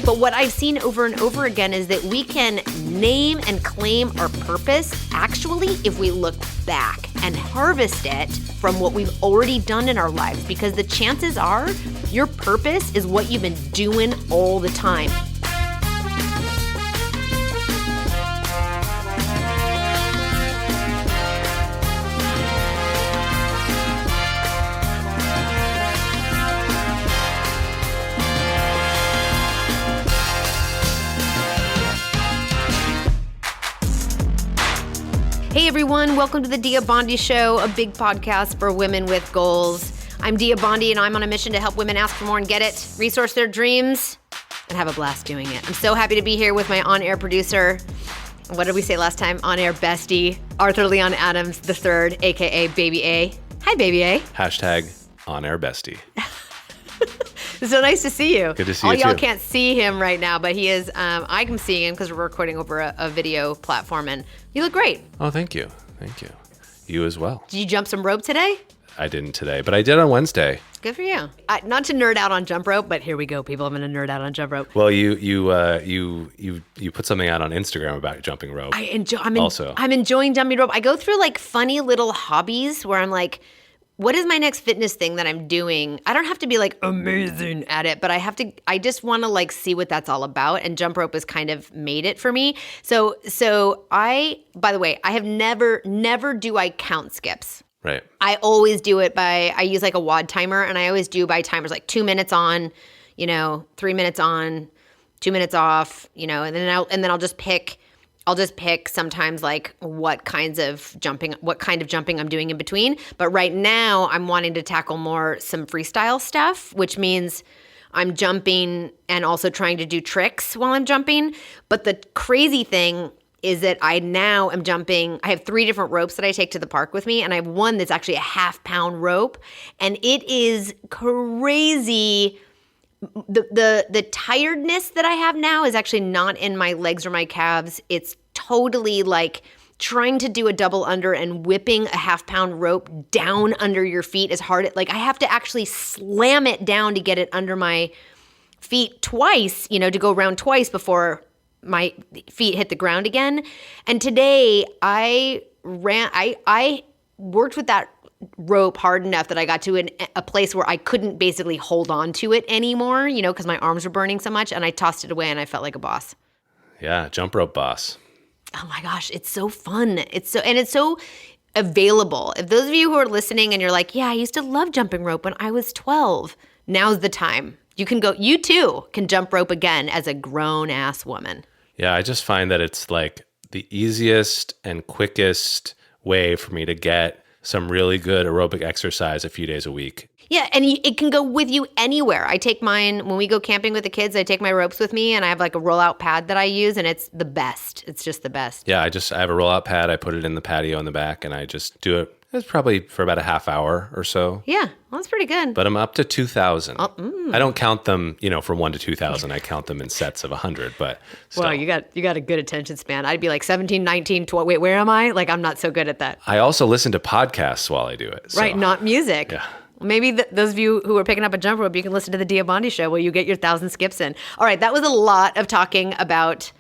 But what I've seen over and over again is that we can name and claim our purpose actually if we look back and harvest it from what we've already done in our lives, because the chances are your purpose is what you've been doing all the time. Hey everyone, welcome to the Dia Bondi Show, a big podcast for women with goals. I'm Dia Bondi and I'm on a mission to help women ask for more and get it, resource their dreams, and have a blast doing it. I'm so happy to be here with my on-air producer. What did we say last time? On-air bestie, Arthur Leon Adams III, aka Baby A. Hi Baby A. Hashtag on-air bestie. It's so nice to see you. Good to see you too. All y'all can't see him right now, but he is, I can see him because we're recording over a video platform, and you look great. Oh, thank you. Thank you. You as well. Did you jump some rope today? I didn't today, but I did on Wednesday. Good for you. Not to nerd out on jump rope, but here we go, people. I'm going to nerd out on jump rope. Well, you put something out on Instagram about jumping rope. I'm enjoying jumping rope. I go through like funny little hobbies where I'm like, what is my next fitness thing that I'm doing? I don't have to be like amazing at it, but I just want to like see what that's all about. And jump rope has kind of made it for me. So by the way, I have never do I count skips. Right. I always do it I use like a WOD timer, and I always do by timers, like 2 minutes on, 3 minutes on, 2 minutes off, and then I'll just pick sometimes like what kind of jumping I'm doing in between. But right now I'm wanting to tackle more some freestyle stuff, which means I'm jumping and also trying to do tricks while I'm jumping. But the crazy thing is that I now am jumping. I have 3 different ropes that I take to the park with me, and I have one that's actually a half-pound rope, and it is crazy. The tiredness that I have now is actually not in my legs or my calves. It's totally like trying to do a double under and whipping a half-pound rope down under your feet is hard. Like I have to actually slam it down to get it under my feet twice, to go around twice before my feet hit the ground again. And today I worked with that rope hard enough that I got to a place where I couldn't basically hold on to it anymore, because my arms were burning so much, and I tossed it away and I felt like a boss. Yeah, jump rope boss. Oh my gosh, it's so fun. It's so available. If those of you who are listening and you're like, yeah, I used to love jumping rope when I was 12, now's the time. You too can jump rope again as a grown ass woman. Yeah, I just find that it's like the easiest and quickest way for me to get some really good aerobic exercise a few days a week. Yeah, and it can go with you anywhere. I take mine, when we go camping with the kids, I take my ropes with me, and I have like a rollout pad that I use, and it's the best. It's just the best. Yeah, I have a rollout pad. I put it in the patio in the back, and I just do it. It's probably for about a half hour or so. Yeah, well, that's pretty good. But I'm up to 2,000. I don't count them, from 1 to 2,000. I count them in sets of 100, but still. Well, you got a good attention span. I'd be like 17, 19, 12. Wait, where am I? Like, I'm not so good at that. I also listen to podcasts while I do it. So. Right, not music. Yeah. Maybe those of you who are picking up a jump rope, you can listen to the Dia Bondi Show where you get your 1,000 skips in. All right, that was a lot of talking about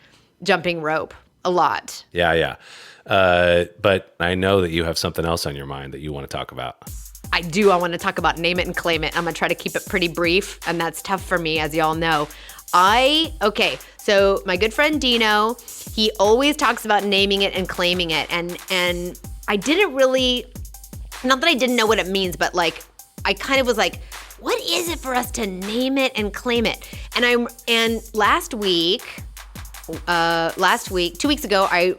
jumping rope. A lot. Yeah. But I know that you have something else on your mind that you want to talk about. I do. I want to talk about name it and claim it. I'm going to try to keep it pretty brief, and that's tough for me, as y'all know. So my good friend Dino, he always talks about naming it and claiming it, and I didn't really, not that I didn't know what it means, but like, I kind of was like, what is it for us to name it and claim it? And last week, 2 weeks ago, I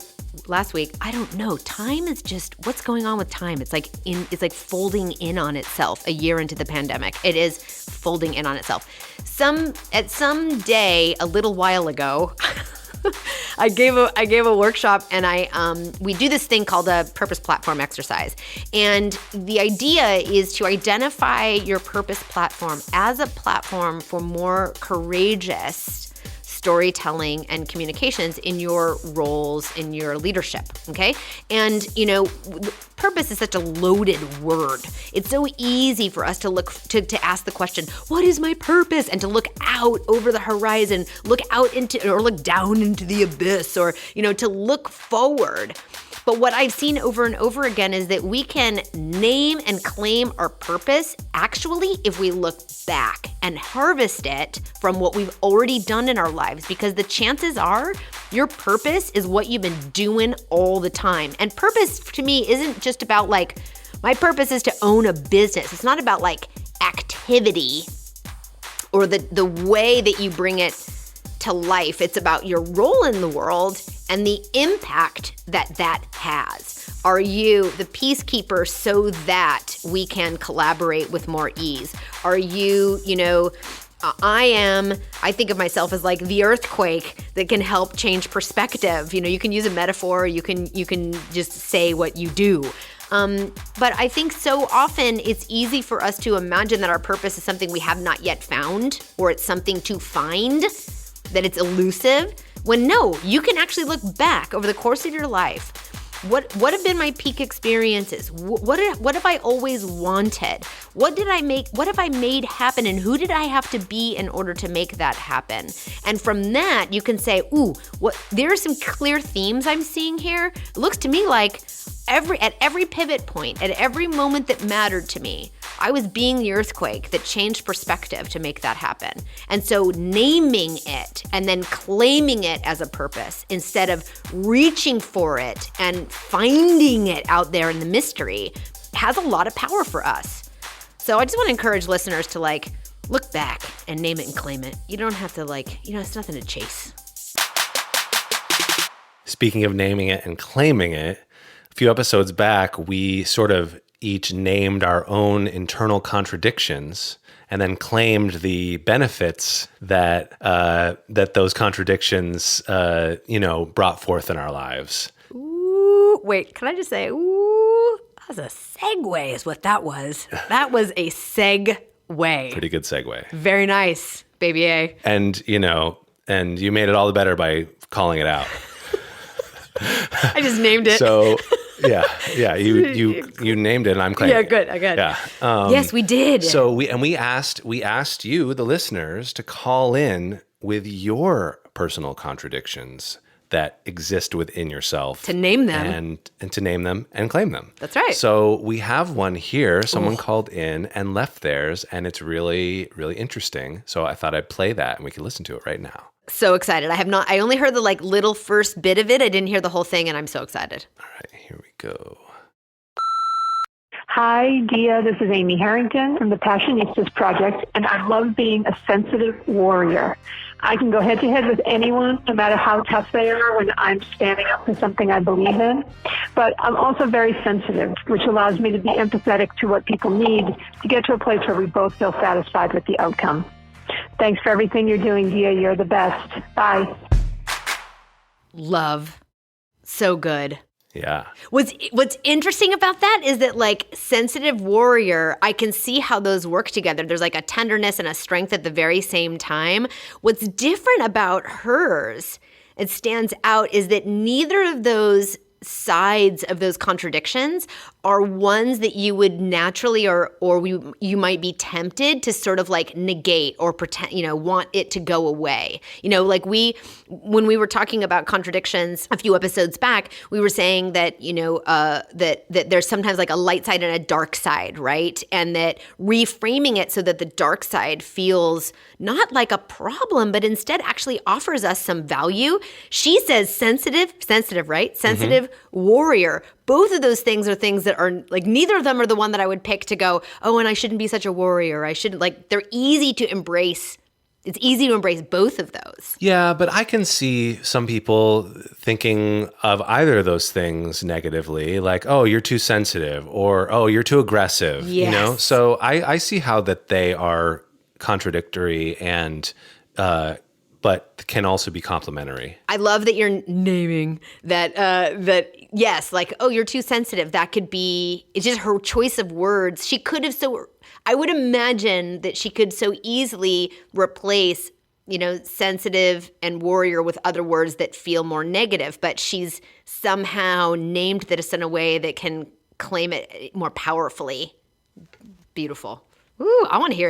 don't know. Time is just, what's going on with time? It's like folding in on itself a year into the pandemic. It is folding in on itself. At some day a little while ago, I gave a workshop, and we do this thing called a purpose platform exercise. And the idea is to identify your purpose platform as a platform for more courageous storytelling and communications in your roles, in your leadership, okay? And, purpose is such a loaded word. It's so easy for us to to ask the question, what is my purpose? And to look out over the horizon, look out into, or look down into the abyss, or, to look forward. But what I've seen over and over again is that we can name and claim our purpose actually if we look back and harvest it from what we've already done in our lives, because the chances are your purpose is what you've been doing all the time. And purpose to me isn't just about like, my purpose is to own a business. It's not about like activity or the way that you bring it to life. It's about your role in the world and the impact that has. Are you the peacekeeper so that we can collaborate with more ease? Are you, I think of myself as like the earthquake that can help change perspective. You can use a metaphor, you can just say what you do. But I think so often it's easy for us to imagine that our purpose is something we have not yet found, or it's something to find, that it's elusive, when no, you can actually look back over the course of your life. What have been my peak experiences? What have I always wanted? What have I made happen, and who did I have to be in order to make that happen? And from that, you can say, there are some clear themes I'm seeing here. It looks to me like at every pivot point, at every moment that mattered to me, I was being the earthquake that changed perspective to make that happen. And so naming it and then claiming it as a purpose instead of reaching for it and finding it out there in the mystery has a lot of power for us. So I just want to encourage listeners to look back and name it and claim it. You don't have to it's nothing to chase. Speaking of naming it and claiming it, a few episodes back, we sort of each named our own internal contradictions and then claimed the benefits that those contradictions, brought forth in our lives. Ooh, wait, can I just say, that was a segue is what that was. That was a segue. Pretty good segue. Very nice, baby A. And you made it all the better by calling it out. I just named it. So, yeah, you named it, and I'm claiming. Yeah, good. Yeah. Yes, we did. So we asked you, the listeners, to call in with your personal contradictions that exist within yourself, to name them, and to name them and claim them. That's right. So we have one here. Someone called in and left theirs, and it's really, really interesting. So I thought I'd play that, and we can listen to it right now. So excited. I only heard the little first bit of it. I didn't hear the whole thing, and I'm so excited. All right, here we go. Hi, Dia. This is Amy Harrington from the Passionistas Project, and I love being a sensitive warrior. I can go head-to-head with anyone, no matter how tough they are, when I'm standing up for something I believe in. But I'm also very sensitive, which allows me to be empathetic to what people need to get to a place where we both feel satisfied with the outcome. Thanks for everything you're doing, Dia. You're the best. Bye. Love. So good. Yeah. What's interesting about that is that sensitive warrior, I can see how those work together. There's a tenderness and a strength at the very same time. What's different about hers, it stands out, is that neither of those sides of those contradictions are ones that you would naturally you might be tempted to sort of negate or pretend, want it to go away. When we were talking about contradictions a few episodes back, we were saying that, that there's sometimes a light side and a dark side, right? And that reframing it so that the dark side feels not like a problem, but instead actually offers us some value. She says sensitive, right? Sensitive warrior. Both of those things are things that are neither of them are the one that I would pick to go, oh, and I shouldn't be such a warrior. I shouldn't they're easy to embrace. It's easy to embrace both of those. Yeah, but I can see some people thinking of either of those things negatively, oh, you're too sensitive, or, oh, you're too aggressive, Yes. So I see how that they are contradictory and but can also be complementary. I love that you're naming that, yes, oh, you're too sensitive. That could be, it's just her choice of words. She could have I would imagine that she could so easily replace sensitive and warrior with other words that feel more negative, but she's somehow named this in a way that can claim it more powerfully. Beautiful. Ooh, I want to hear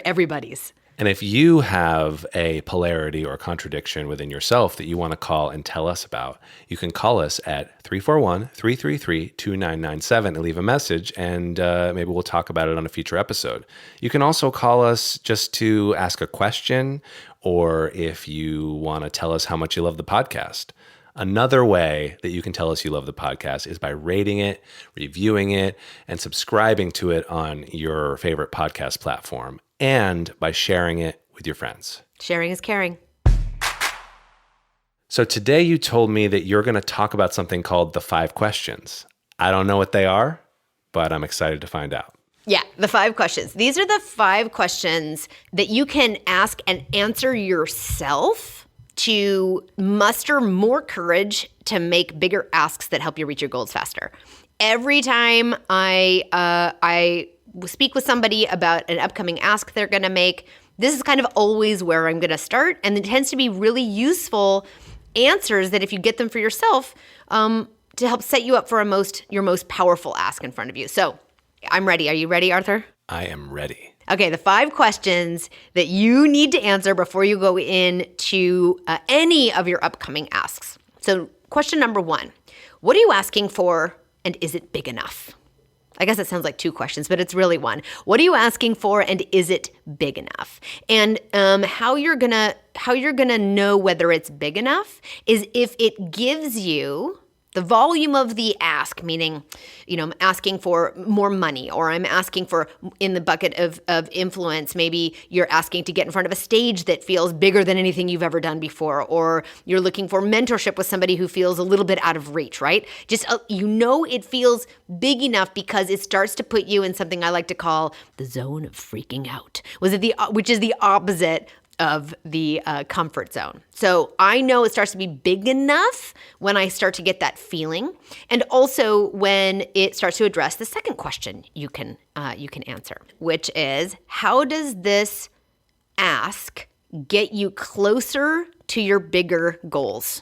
everybody's. And if you have a polarity or contradiction within yourself that you want to call and tell us about, you can call us at 341-333-2997 and leave a message, and maybe we'll talk about it on a future episode. You can also call us just to ask a question, or if you want to tell us how much you love the podcast. Another way that you can tell us you love the podcast is by rating it, reviewing it, and subscribing to it on your favorite podcast platform, and by sharing it with your friends. Sharing is caring. So today you told me that you're going to talk about something called the 5 questions. I don't know what they are, but I'm excited to find out. Yeah, the 5 questions. These are the 5 questions that you can ask and answer yourself to muster more courage to make bigger asks that help you reach your goals faster. Every time I speak with somebody about an upcoming ask they're going to make, this is kind of always where I'm going to start, and it tends to be really useful answers that if you get them for yourself, to help set you up for your most powerful ask in front of you. So I'm ready. Are you ready, Arthur? I am ready. Okay, the 5 questions that you need to answer before you go into any of your upcoming asks. So question number 1, what are you asking for, and is it big enough? I guess it sounds like 2 questions, but it's really 1. What are you asking for, and is it big enough? And how you're gonna know whether it's big enough is if it gives you the volume of the ask, meaning, I'm asking for more money, or I'm asking for, in the bucket of influence, maybe you're asking to get in front of a stage that feels bigger than anything you've ever done before, or you're looking for mentorship with somebody who feels a little bit out of reach, right? Just, it feels big enough because it starts to put you in something I like to call the zone of freaking out, which is the opposite of the comfort zone. So I know it starts to be big enough when I start to get that feeling, and also when it starts to address the second question you can answer, which is, how does this ask get you closer to your bigger goals?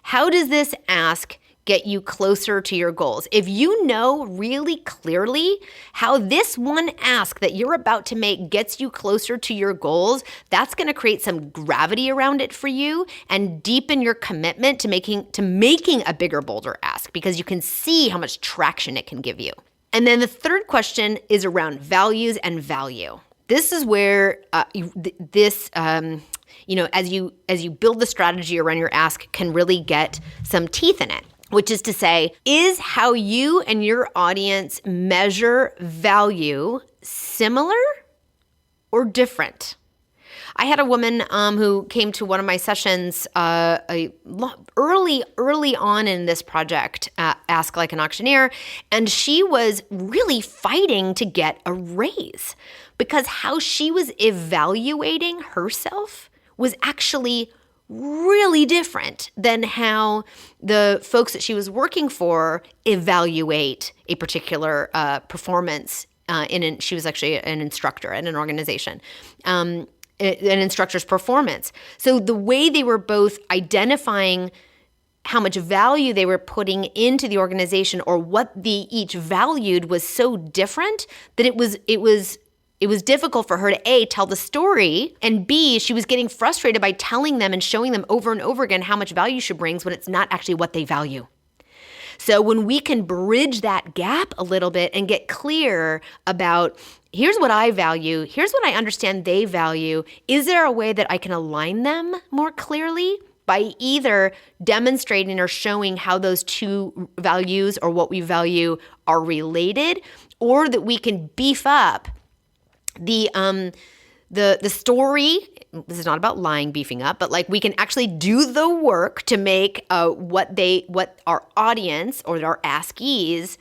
How does this ask get you closer to your goals? If you know really clearly how this one ask that you're about to make gets you closer to your goals, that's going to create some gravity around it for you and deepen your commitment to making a bigger, bolder ask, because you can see how much traction it can give you. And then the third question is around values and value. This is where as you build the strategy around your ask can really get some teeth in it. Which is to say, is how you and your audience measure value similar or different? I had a woman who came to one of my sessions early on in this project, Ask Like an Auctioneer, and she was really fighting to get a raise because how she was evaluating herself was actually really different than how the folks that she was working for evaluate a particular performance. She was actually an instructor at an organization, an instructor's performance. So the way they were both identifying how much value they were putting into the organization or what they each valued was so different that it was difficult for her to A, tell the story, and B, she was getting frustrated by telling them and showing them over and over again how much value she brings when it's not actually what they value. So when we can bridge that gap a little bit and get clear about, here's what I value, here's what I understand they value, is there a way that I can align them more clearly by either demonstrating or showing how those two values or what we value are related, or that we can beef up the story. This is not about lying, beefing up, but like we can actually do the work to make what our audience or our askees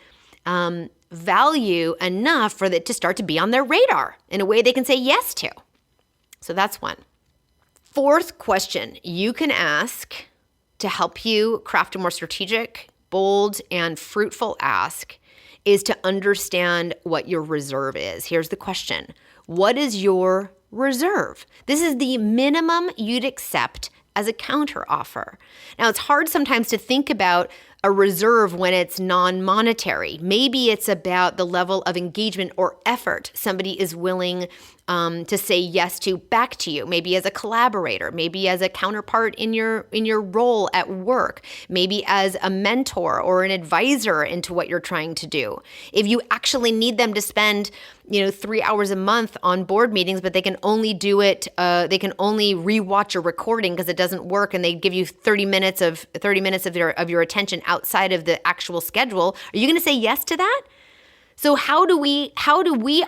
value enough for it to start to be on their radar in a way they can say yes to. So that's one. Fourth question you can ask to help you craft a more strategic, bold, and fruitful ask is to understand what your reserve is. Here's the question. What is your reserve. This is the minimum you'd accept as a counteroffer. Now, it's hard sometimes to think about a reserve when it's non-monetary. Maybe it's about the level of engagement or effort somebody is willing to say yes to back to you. Maybe as a collaborator, maybe as a counterpart in your role at work, maybe as a mentor or an advisor into what you're trying to do. If you actually need them to spend 3 hours a month on board meetings, but they can only do it, they can only rewatch a recording because it doesn't work, and they give you 30 minutes of your attention outside of the actual schedule, are you going to say yes to that? So how do we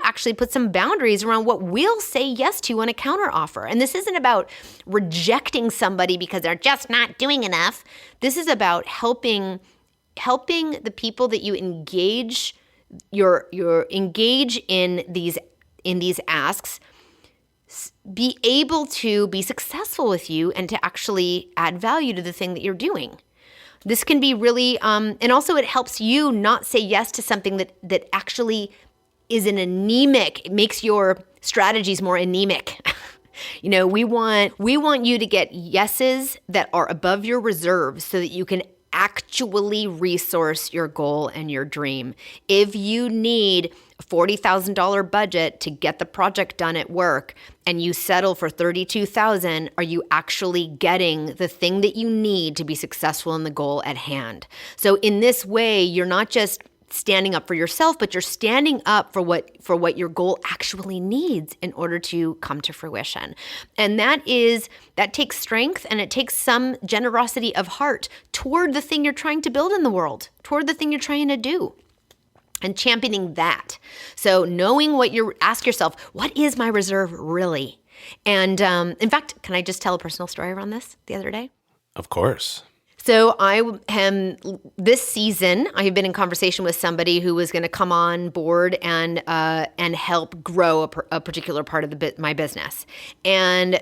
actually put some boundaries around what we'll say yes to on a counteroffer? And this isn't about rejecting somebody because they're just not doing enough. This is about helping the people that you engage in these asks be able to be successful with you and to actually add value to the thing that you're doing. This can be really, and also it helps you not say yes to something that actually is an anemic. It makes your strategies more anemic. We want you to get yeses that are above your reserves so that you can actually resource your goal and your dream. If you need a $40,000 budget to get the project done at work and you settle for $32,000, are you actually getting the thing that you need to be successful in the goal at hand? So in this way, you're not just standing up for yourself, but you're standing up for what your goal actually needs in order to come to fruition. And that takes strength, and it takes some generosity of heart toward the thing you're trying to build in the world, toward the thing you're trying to do, and championing that. So knowing ask yourself, what is my reserve really? And in fact, can I just tell a personal story around this the other day? Of course. So this season, I have been in conversation with somebody who was going to come on board and help grow a particular part of my business. And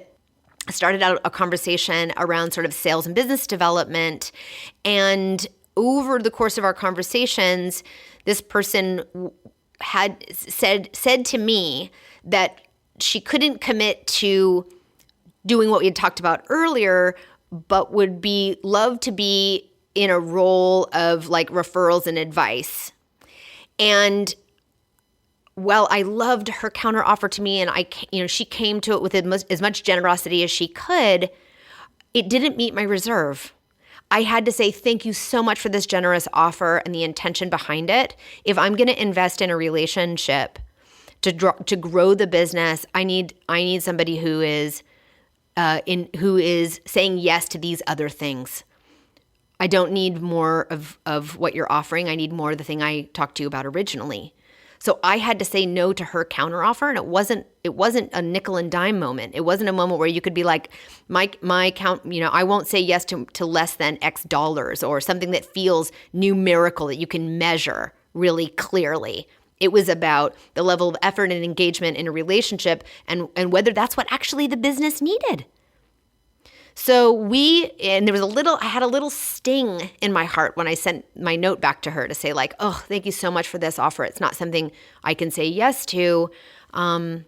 I started out a conversation around sort of sales and business development. And over the course of our conversations, this person had said to me that she couldn't commit to doing what we had talked about earlier, but would love to be in a role of like referrals and advice. And well, I loved her counteroffer to me, and she came to it with as much generosity as she could. It didn't meet my reserve. I had to say, thank you so much for this generous offer and the intention behind it. If I'm going to invest in a relationship to grow the business, I need somebody who is saying yes to these other things. I don't need more of what you're offering. I need more of the thing I talked to you about originally. So I had to say no to her counteroffer, and it wasn't a nickel and dime moment. It wasn't a moment where you could be like, my count, I won't say yes to less than X dollars, or something that feels numerical that you can measure really clearly. It was about the level of effort and engagement in a relationship and whether that's what actually the business needed. So I had a little sting in my heart when I sent my note back to her to say like, oh, thank you so much for this offer. It's not something I can say yes to. And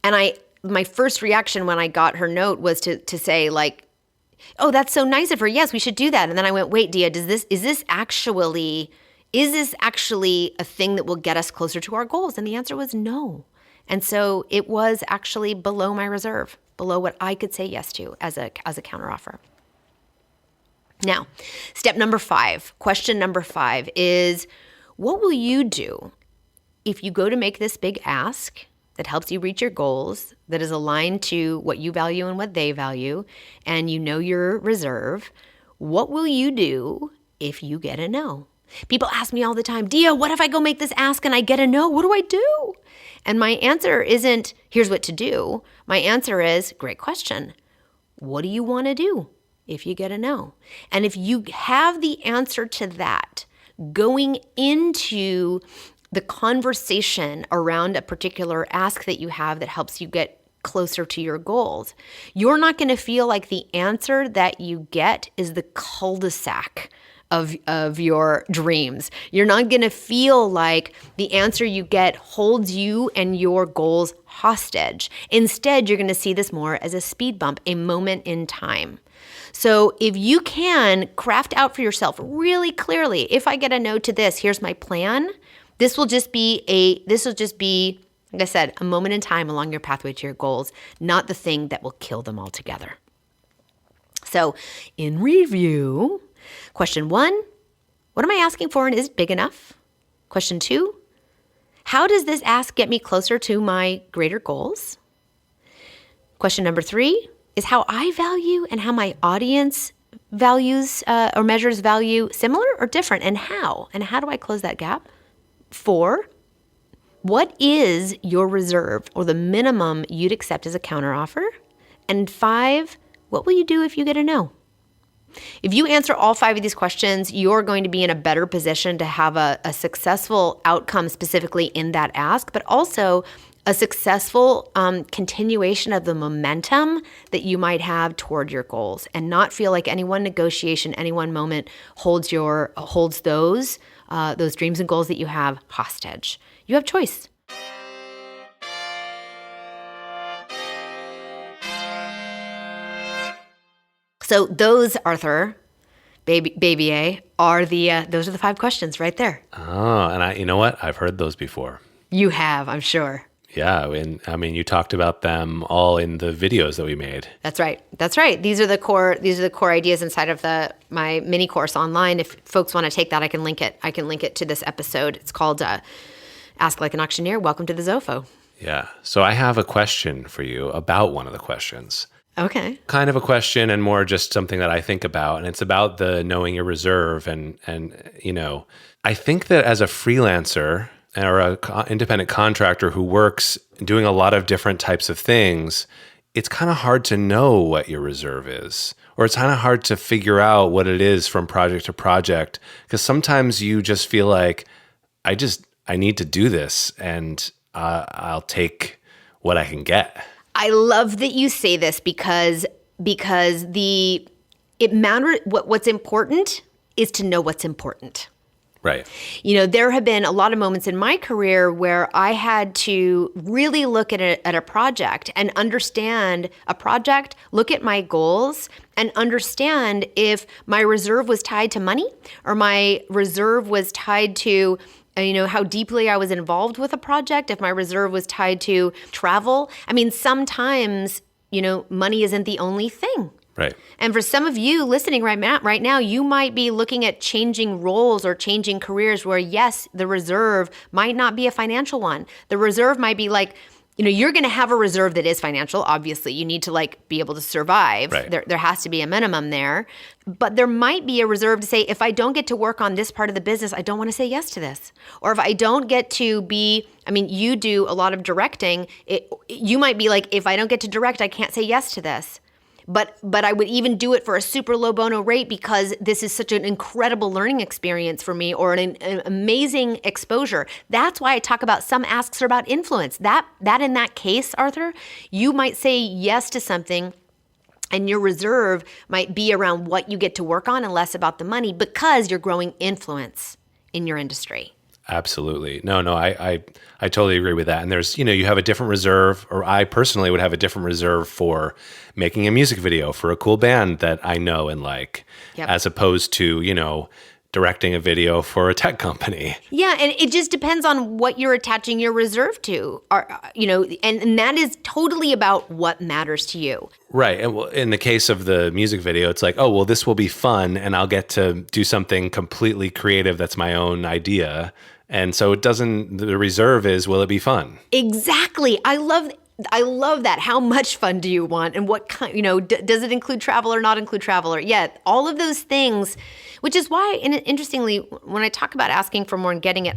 my first reaction when I got her note was to say like, oh, that's so nice of her. Yes, we should do that. And then I went, wait, Dia, is this actually a thing that will get us closer to our goals? And the answer was no. And so it was actually below my reserve, below what I could say yes to as a counteroffer. Now, question number 5 is, what will you do if you go to make this big ask that helps you reach your goals, that is aligned to what you value and what they value, and you know your reserve? What will you do if you get a no? People ask me all the time, Dia, what if I go make this ask and I get a no? What do I do? And my answer isn't, here's what to do. My answer is, great question. What do you want to do if you get a no? And if you have the answer to that going into the conversation around a particular ask that you have that helps you get closer to your goals, you're not going to feel like the answer that you get is the cul-de-sac of your dreams. You're not going to feel like the answer you get holds you and your goals hostage. Instead, you're going to see this more as a speed bump, a moment in time. So if you can craft out for yourself really clearly, if I get a no to this, here's my plan. This will just be, like I said, a moment in time along your pathway to your goals, not the thing that will kill them altogether. So in review, question 1, what am I asking for and is it big enough? Question 2, how does this ask get me closer to my greater goals? Question number 3 is how I value and how my audience values or measures value similar or different, and how? And how do I close that gap? 4, what is your reserve or the minimum you'd accept as a counteroffer? And 5, what will you do if you get a no? If you answer all 5 of these questions, you're going to be in a better position to have a successful outcome specifically in that ask, but also a successful continuation of the momentum that you might have toward your goals, and not feel like any one negotiation, any one moment holds those dreams and goals that you have hostage. You have choice. So those, Arthur, baby A, are those are the 5 questions right there. Oh, and you know what? I've heard those before. You have, I'm sure. Yeah, and I mean, you talked about them all in the videos that we made. That's right. These are the core ideas inside of my mini course online. If folks want to take that, I can link it to this episode. It's called Ask Like an Auctioneer. Welcome to the Zofo. Yeah. So I have a question for you about one of the questions. Okay. Kind of a question and more just something that I think about, and it's about the knowing your reserve. And you know, I think that as a freelancer or an independent contractor who works doing a lot of different types of things, it's kind of hard to know what your reserve is, or it's kind of hard to figure out what it is from project to project, because sometimes you just feel like, I need to do this, and I'll take what I can get. I love that you say this because it matters. What's important is to know what's important. Right. You know, there have been a lot of moments in my career where I had to really look at a project and understand a project, look at my goals, and understand if my reserve was tied to money or my reserve was tied to how deeply I was involved with a project, if my reserve was tied to travel. I mean, sometimes, money isn't the only thing. Right. And for some of you listening right now, you might be looking at changing roles or changing careers where, yes, the reserve might not be a financial one. The reserve might be like, you're going to have a reserve that is financial. Obviously, you need to be able to survive. Right. There has to be a minimum there. But there might be a reserve to say, if I don't get to work on this part of the business, I don't want to say yes to this. Or if I don't get to you do a lot of directing. You might be like, if I don't get to direct, I can't say yes to this. But I would even do it for a super low bono rate because this is such an incredible learning experience for me, or an amazing exposure. That's why I talk about some asks are about influence. That in that case, Arthur, you might say yes to something and your reserve might be around what you get to work on and less about the money because you're growing influence in your industry. Absolutely. No, I totally agree with that. And there's, you have a different reserve, or I personally would have a different reserve for making a music video for a cool band that I know and like, yep, as opposed to, directing a video for a tech company. Yeah, and it just depends on what you're attaching your reserve to, and that is totally about what matters to you. Right. And in the case of the music video, it's like, oh, well, this will be fun and I'll get to do something completely creative that's my own idea. And so the reserve is, will it be fun? Exactly. I love that. How much fun do you want? And what kind, does it include travel or not include travel? Or all of those things, which is why, interestingly, when I talk about asking for more and getting it,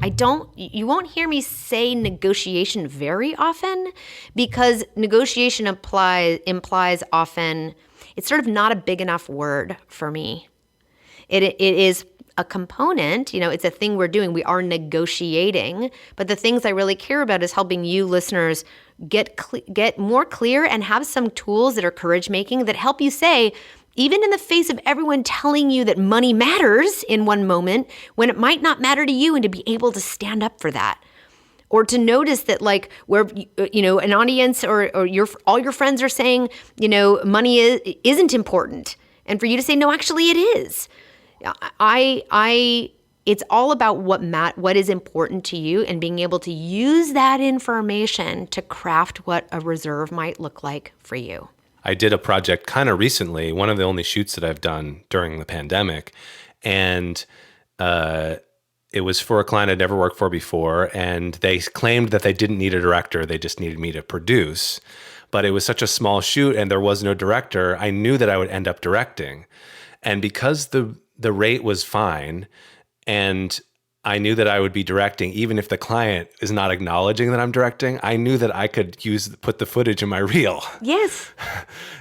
you won't hear me say negotiation very often, because negotiation implies often, it's sort of not a big enough word for me. It is a component, it's a thing we're doing. We are negotiating, but the things I really care about is helping you listeners get more clear and have some tools that are courage making that help you say, even in the face of everyone telling you that money matters in one moment when it might not matter to you, and to be able to stand up for that. Or to notice that, like, where, an audience or all your friends are saying, money isn't important. And for you to say, no, actually it is. It's all about what is important to you, and being able to use that information to craft what a reserve might look like for you. I did a project kind of recently, one of the only shoots that I've done during the pandemic. And it was for a client I'd never worked for before. And they claimed that they didn't need a director. They just needed me to produce. But it was such a small shoot and there was no director, I knew that I would end up directing. And because the rate was fine, and I knew that I would be directing, even if the client is not acknowledging that I'm directing, I knew that I could put the footage in my reel. Yes.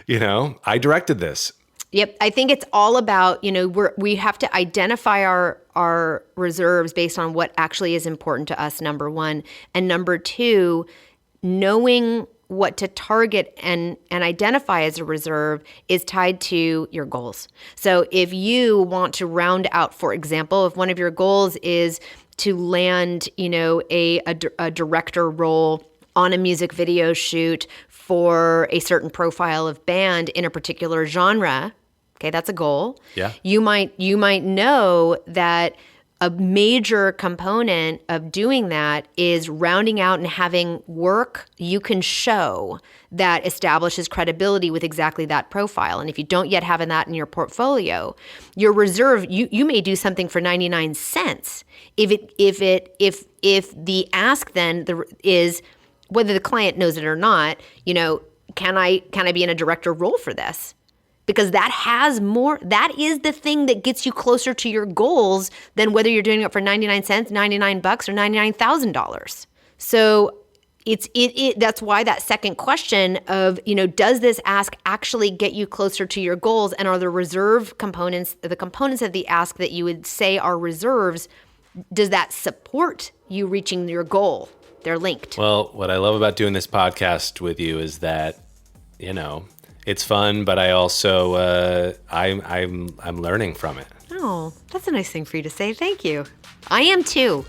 I directed this. Yep. I think it's all about, we have to identify our reserves based on what actually is important to us, number one. And number two, knowing what to target and identify as a reserve is tied to your goals. So if you want to round out, for example, if one of your goals is to land, a director role on a music video shoot for a certain profile of band in a particular genre, okay, that's a goal. Yeah. You might know that a major component of doing that is rounding out and having work you can show that establishes credibility with exactly that profile. And if you don't yet have that in your portfolio, your reserve, you may do something for 99 cents. If the ask then is, whether the client knows it or not, can I be in a director role for this? Because that is the thing that gets you closer to your goals than whether you're doing it for 99 cents, $99 or $99,000. So that's why that second question of, does this ask actually get you closer to your goals? And are the reserve components, the components of the ask that you would say are reserves, does that support you reaching your goal? They're linked. Well, what I love about doing this podcast with you is that, it's fun, but I also I'm learning from it. Oh, that's a nice thing for you to say. Thank you. I am too.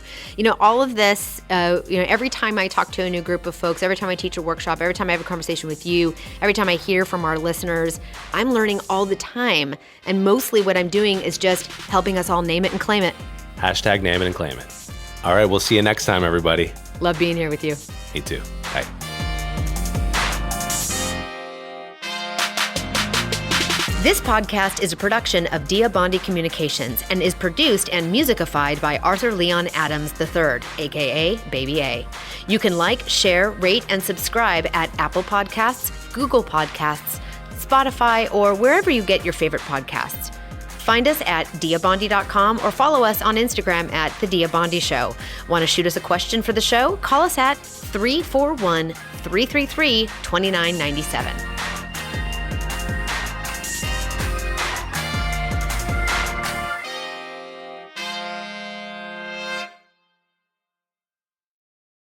All of this, every time I talk to a new group of folks, every time I teach a workshop, every time I have a conversation with you, every time I hear from our listeners, I'm learning all the time. And mostly what I'm doing is just helping us all name it and claim it. # name it and claim it. All right, we'll see you next time, everybody. Love being here with you. Me too. Bye. This podcast is a production of Dia Bondi Communications and is produced and musicified by Arthur Leon Adams III, aka Baby A. You can like, share, rate, and subscribe at Apple Podcasts, Google Podcasts, Spotify, or wherever you get your favorite podcasts. Find us at diabondi.com or follow us on Instagram at The Dia Bondi Show. Want to shoot us a question for the show? Call us at 341-333-2997.